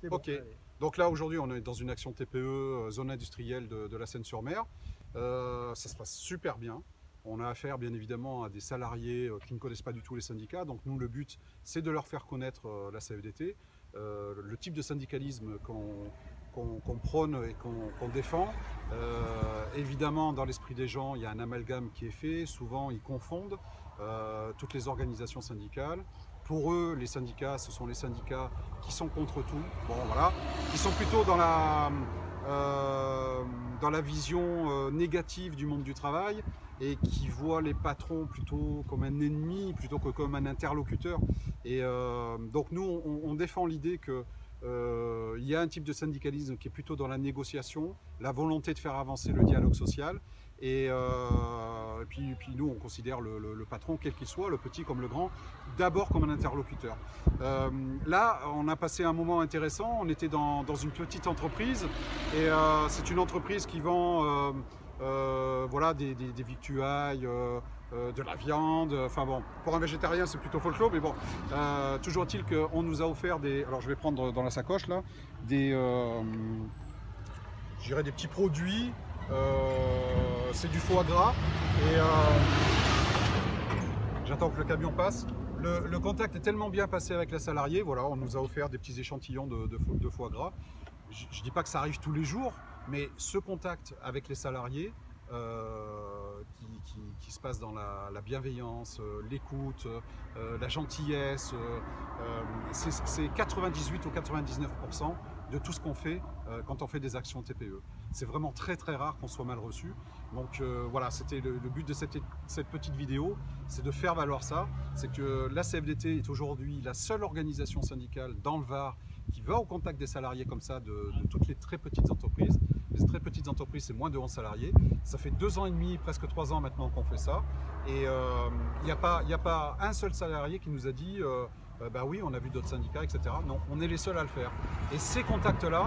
Bon, Ok, allez. donc là aujourd'hui on est dans une action TPE, zone industrielle de la Seine-sur-Mer. Ça se passe super bien. On a affaire bien évidemment à des salariés qui ne connaissent pas du tout les syndicats. Donc nous le but c'est de leur faire connaître la CFDT, le type de syndicalisme qu'on prône et qu'on défend. Évidemment dans l'esprit des gens il y a un amalgame qui est fait. Souvent ils confondent toutes les organisations syndicales. Pour eux, les syndicats, ce sont les syndicats qui sont contre tout. Bon, voilà. Qui sont plutôt dans la vision négative du monde du travail et qui voient les patrons plutôt comme un ennemi plutôt que comme un interlocuteur. Et donc nous, on défend l'idée que il y a un type de syndicalisme qui est plutôt dans la négociation, la volonté de faire avancer le dialogue social. Et puis nous, on considère le patron, quel qu'il soit, le petit comme le grand, d'abord comme un interlocuteur. Là, on a passé un moment intéressant. On était dans une petite entreprise et c'est une entreprise qui vend voilà, des victuailles, de la viande. Enfin bon, pour un végétarien, c'est plutôt folklore, mais bon, toujours est-il qu'on nous a offert des. Alors, je vais prendre dans la sacoche là des, je dirais des petits produits. C'est du foie gras et j'attends que le camion passe. Le contact est tellement bien passé avec la salariée, voilà, on nous a offert des petits échantillons de foie gras. Je ne dis pas que ça arrive tous les jours, mais ce contact avec les salariés, qui se passe dans la bienveillance, l'écoute, la gentillesse, c'est 98 ou 99% de tout ce qu'on fait quand on fait des actions TPE. C'est vraiment très très rare qu'on soit mal reçu. Donc voilà, c'était le but de cette petite vidéo, c'est de faire valoir ça. C'est que la CFDT est aujourd'hui la seule organisation syndicale dans le Var qui va au contact des salariés comme ça de toutes les très petites entreprises. Les très petites entreprises, c'est moins de 11 salariés. Ça fait 2 ans et demi, presque 3 ans maintenant qu'on fait ça. Et il n'y a pas un seul salarié qui nous a dit bah oui, on a vu d'autres syndicats, etc. Non, on est les seuls à le faire. Et ces contacts-là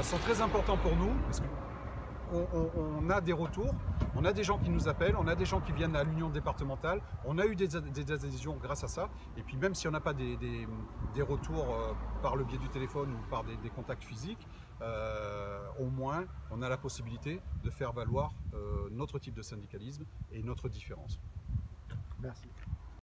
sont très importants pour nous parce que on a des retours, on a des gens qui nous appellent, on a des gens qui viennent à l'union départementale, on a eu des adhésions grâce à ça, et puis même si on n'a pas des retours par le biais du téléphone ou par des contacts physiques, au moins on a la possibilité de faire valoir notre type de syndicalisme et notre différence. Merci.